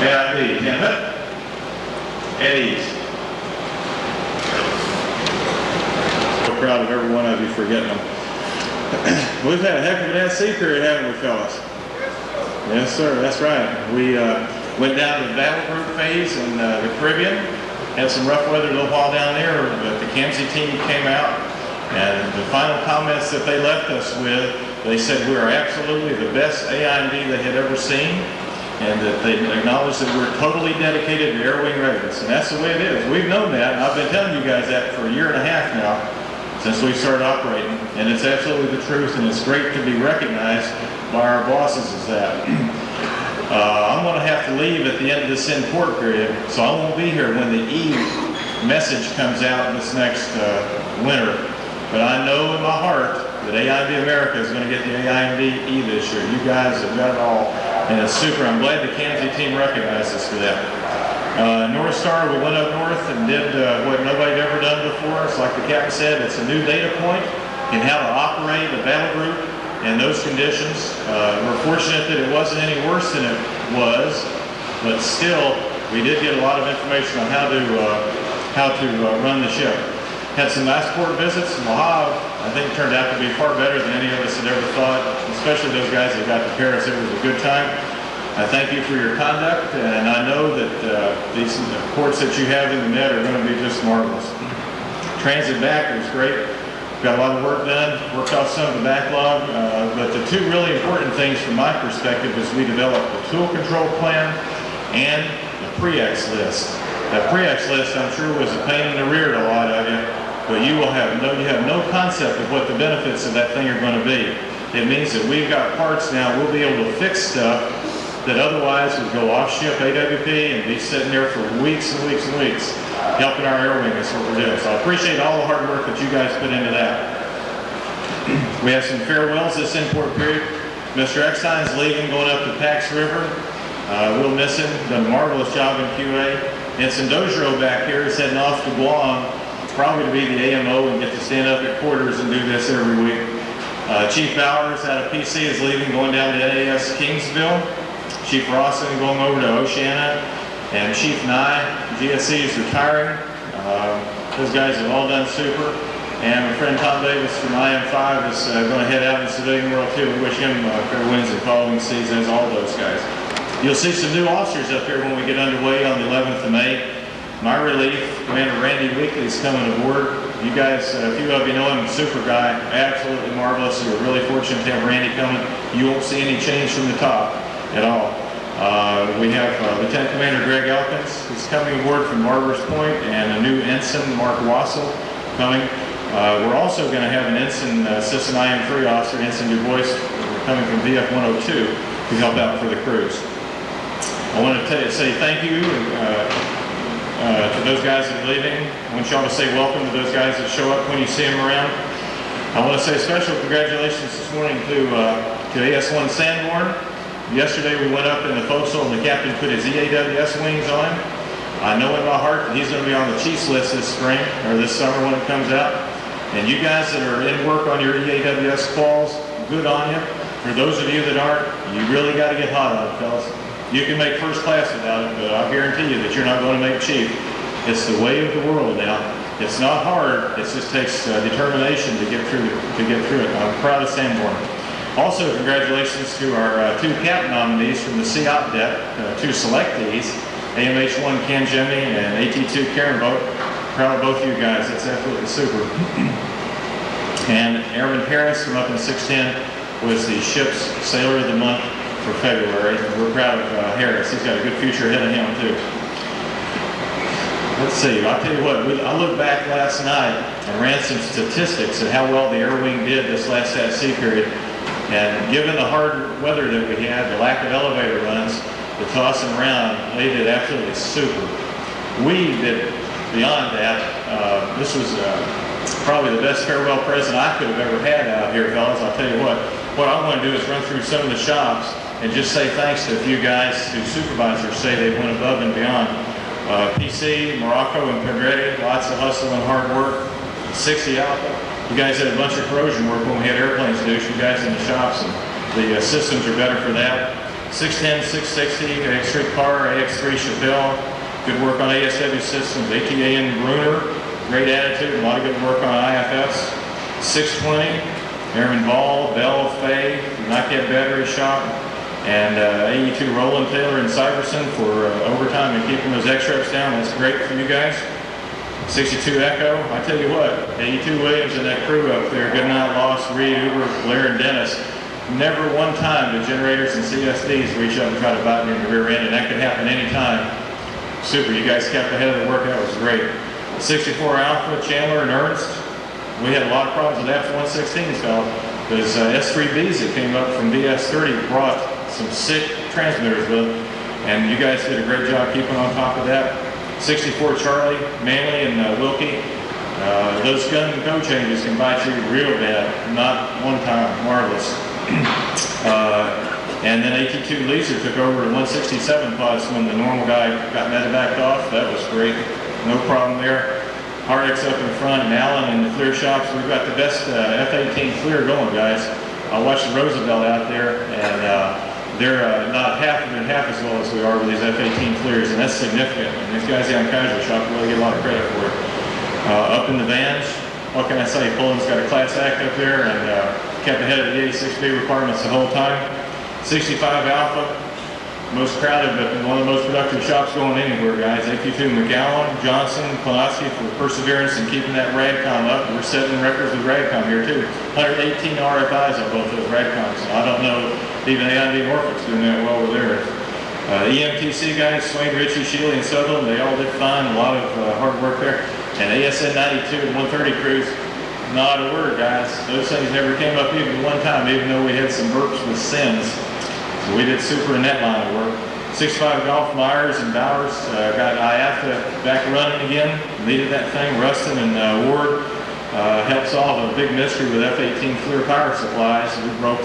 AIMD, Emmett, at ease. So proud of every one of you for getting them. We've had a heck of an at-sea period, haven't we, fellas? Yes, sir, that's right. We went down to the battle group phase in the Caribbean. Had some rough weather a little while down there, but the CAMSI team came out, and the final comments that they left us with, they said we are absolutely the best AIMD they had ever seen, and that they acknowledged that we're totally dedicated to air wing readiness. And that's the way it is. We've known that, and I've been telling you guys that for a year and a half now, since we started operating, and it's absolutely the truth, and it's great to be recognized by our bosses as that. I'm going to have to leave at the end of this in-port period, so I won't be here when the E message comes out this next winter. But I know in my heart that AIMD America is going to get the AIMD E this year. You guys have got it all, and it's super. I'm glad the CAMSI team recognized us for that. North Star, we went up north and did what nobody had ever done before. It's like the captain said, it's a new data point in how to operate a battle group in those conditions. We're fortunate that it wasn't any worse than it was, but still, we did get a lot of information on how to run the ship. Had some nice port visits. Mojave, I think, turned out to be far better than any of us had ever thought, especially those guys that got to Paris. It was a good time. I thank you for your conduct, and I know that these ports that you have in the net are going to be just marvelous. Transit back was great. Got a lot of work done, worked off some of the backlog, but the two really important things from my perspective is we developed the tool control plan and the pre-X list. That pre-X list, I'm sure, was a pain in the rear to a lot of you, but you have no concept of what the benefits of that thing are going to be. It means that we've got parts now, we'll be able to fix stuff that otherwise would go off ship AWP and be sitting there for weeks and weeks and weeks, helping our air wing. That's what we're doing. So I appreciate all the hard work that you guys put into that. We have some farewells this in-port period. Mr. Eckstein's leaving, going up to Pax River. We'll miss him. Done a marvelous job in QA. Ensign Dojero back here is heading off to Guam, probably to be the AMO and get to stand up at quarters and do this every week. Chief Bowers out of PC is leaving, going down to NAS Kingsville. Chief Rawson going over to Oceana, and Chief Nye, GSC, is retiring. Those guys have all done super. And my friend Tom Davis from IM5 is going to head out in the civilian world too. We wish him fair winds and following seasons, all those guys. You'll see some new officers up here when we get underway on the 11th of May. My relief, Commander Randy Weekly is coming aboard. You guys, a few of you know him, super guy, absolutely marvelous. We're really fortunate to have Randy coming. You won't see any change from the top at all. We have Lieutenant Commander Greg Elkins, who's coming aboard from Marvers Point, and a new Ensign, Mark Wassel, coming. We're also going to have an Ensign Assistant IM3 officer, Ensign Du Bois, coming from VF 102 to help out for the cruise. I want to say thank you to those guys that are leaving. I want y'all to say welcome to those guys that show up when you see them around. I want to say special congratulations this morning to AS1 Sanborn. Yesterday we went up in the forecastle and the captain put his EAWS wings on. I know in my heart that he's going to be on the Chiefs list this spring, or this summer when it comes out. And you guys that are in work on your EAWS quals, good on you. For those of you that aren't, you really got to get hot on it, fellas. You can make first class without it, but I guarantee you that you're not going to make chief. It's the way of the world now. It's not hard. It just takes determination to get through it. I'm proud of Sanborn. Also, congratulations to our two cap nominees from the COP deck, two selectees, AMH1 Ken Jimmy and AT2 Karen Boat. Proud of both of you guys. That's absolutely super. And Airman Harris from up in 610 was the ship's Sailor of the Month for February. We're proud of Harris. He's got a good future ahead of him too. Let's see, I'll tell you what, I looked back last night and ran some statistics at how well the Air Wing did this last at-sea period. And given the hard weather that we had, the lack of elevator runs, the tossing around, they did absolutely super. We did beyond that. This was probably the best farewell present I could have ever had out here, fellas. I'll tell you what I want to do is run through some of the shops and just say thanks to a few guys who supervisors say they went above and beyond. PC, Morocco, and Pedretti, lots of hustle and hard work. 60 Alpha. You guys had a bunch of corrosion work when we had airplanes to do. You guys in the shops, and the systems are better for that. 610, 660, AX3 car, AX3 Chappelle. Good work on ASW systems, ATAN Bruner, great attitude, a lot of good work on IFS. 620, Airman Ball, Bell, Fay, Knockhead Battery Shop, and AE2 Roland Taylor and Cyberson for overtime and keeping those X-reps down. That's great for you guys. 62 Echo, I tell you what, AE2 Williams and that crew up there, Goodnight, Loss, Reed, Uber, Blair, and Dennis, never one time did generators and CSDs reach up and try to bite me in the rear end, and that could happen anytime. Super, you guys kept ahead of the work, that was great. 64 Alpha, Chandler and Ernst, we had a lot of problems with F-116s, fellas, because S3Bs that came up from BS-30 brought some sick transmitters with them, and you guys did a great job keeping on top of that. 64 Charlie, Manley, and Wilkie. Those gun and go changes can bite you real bad, not one time, marvelous. And then AT2 Leeser took over at 167 plus when the normal guy got medevacked off. That was great, no problem there. RX up in front, and Allen in the clear shops. We've got the best F-18 clear going, guys. I watched the Roosevelt out there, and they're not half as well as we are with these F-18 clears, and that's significant. And these guys down Casual Shop really get a lot of credit for it. Up in the vans, what can I say? Poland's got a class act up there and kept ahead of the 86B requirements the whole time. 65 Alpha, most crowded, but one of the most productive shops going anywhere, guys. AQ2 McGowan, Johnson, Kolaski for perseverance and keeping that RADCOM up. We're setting records with RADCOM here too. 118 RFIs on both those RADCOMs. I don't know, even AIMD Norfolk's doing that well over there. EMTC guys, Swain, Ritchie, Shealy, and Sutherland, they all did fine. A lot of hard work there. And ASN 92 and 130 crews, not a word, guys. Those things never came up even one time, even though we had some burps with sins. So we did super in that line of work. 65 Golf, Myers and Bowers got IAFTA back running again. Needed that thing. Rustin and Ward helped solve a big mystery with F-18 clear power supplies. We broke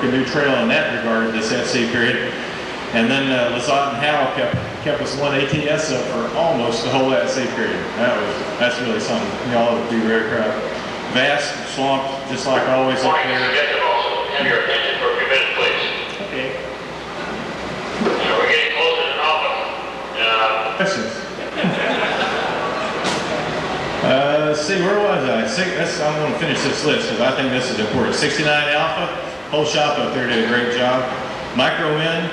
a new trail in that regard this at-sea period. And then Lazat and Howe kept us one ATS up for almost the whole at-sea period. That's really something. Y'all would be very proud. Vast, swamped, just like always up there. Have your attention for a few minutes, please. Okay. So we're getting closer to Norfolk. Questions? Let's see, where was I? I'm going to finish this list because I think this is important. 69 Alpha, whole shop up there did a great job. Micro Min,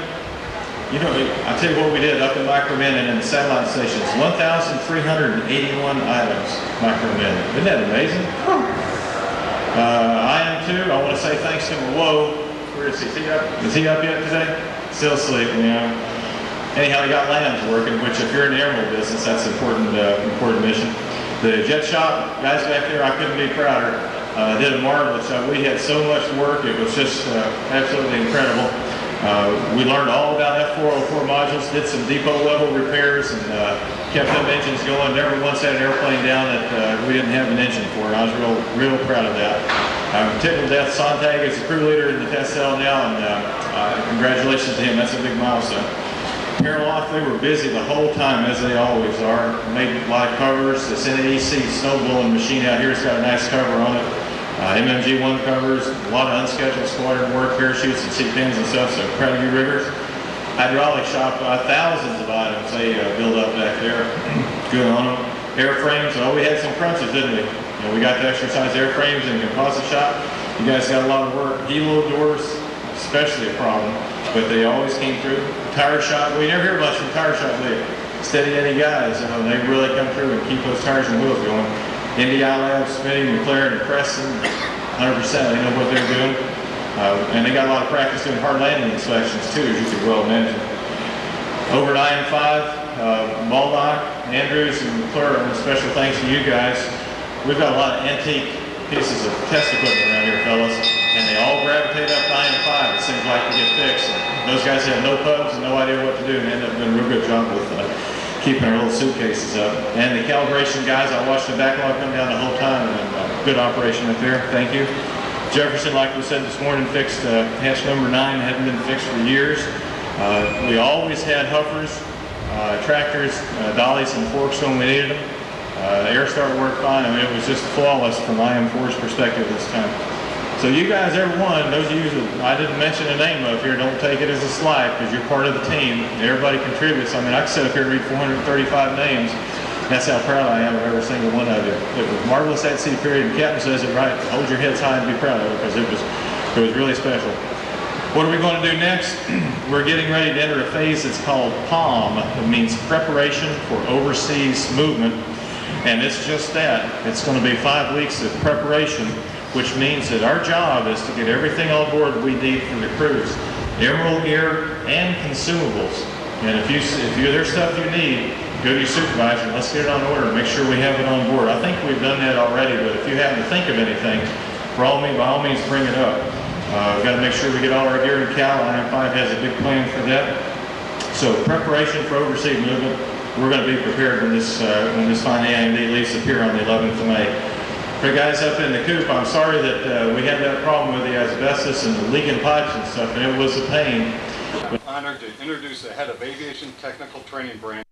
you know, I'll tell you what we did up in Micro Min and in the satellite stations. 1,381 items, Micro Min. Isn't that amazing? IM2, I want to say thanks to Whoa. Where is he? Is he up yet today? Still sleeping, you know. Anyhow, he got lambs working, which if you're in the emerald business, that's an important mission. The jet shop, guys back there, I couldn't be prouder. Did a marvelous job. We had so much work, it was just absolutely incredible. We learned all about F404 modules, did some depot level repairs, and kept them engines going. Never once had an airplane down that we didn't have an engine for. I was real proud of that. I'm tickled to death. Sontag is the crew leader in the test cell now, and congratulations to him. That's a big milestone. Paraloft, they were busy the whole time, as they always are. Made a lot of covers. This NEC snowballing machine out here has got a nice cover on it. MMG1 covers, a lot of unscheduled squadron work, parachutes and seat pins and stuff, so proud of you riggers. Hydraulic shop, thousands of items they build up back there. Good on them. Airframes, oh, we had some crunches, didn't we? You know, we got to exercise airframes in the composite shop. You guys got a lot of work. Helo doors, especially a problem, but they always came through. Tire shop, we never hear much from tire shop, do you? Steady Eddie guys, they really come through and keep those tires and wheels going. NDI Labs, Smitty, McLaren, and Preston, 100%, they know what they're doing. And they got a lot of practice doing hard landing inspections too, as you could well imagine. Over at IM5, Baldock, Andrews, and McClure, special thanks to you guys. We've got a lot of antique pieces of test equipment around here, fellas, and they all gravitate up to IM5. It seems like to get fixed. Those guys have no pubs and no idea what to do, and end up doing a real good job with keeping our little suitcases up. And the calibration guys, I watched the backlog come down the whole time, and good operation up there. Thank you. Jefferson, like we said this morning, fixed hatch number 9, hadn't been fixed for years. We always had huffers, tractors, dollies, and forks when we needed them. Air start worked fine. I mean, it was just flawless from IM4's perspective this time. So you guys, everyone, those of you that I didn't mention the name of here, don't take it as a slight because you're part of the team. Everybody contributes. I mean, I could sit up here and read 435 names. That's how proud I am of every single one of you. It was marvelous at sea, period. And Captain says it right. Hold your heads high and be proud of it because it was really special. What are we going to do next? We're getting ready to enter a phase that's called POM. It means Preparation for Overseas Movement. And it's just that. It's going to be 5 weeks of preparation, which means that our job is to get everything on board we need for the cruise. Emerald gear and consumables. And if there's stuff you need, go to your supervisor, let's get it on order, make sure we have it on board. I think we've done that already, but if you happen to think of anything, by all means bring it up. We've got to make sure we get all our gear in Cal. IM5 has a big plan for that. So preparation for overseas movement, we're going to be prepared when this fine AIMD leaves the pier on the 11th of May. For you guys up in the coop, I'm sorry that we had that problem with the asbestos and the leaking pipes and stuff, and it was a pain. I'm honored to introduce the head of Aviation Technical Training Branch.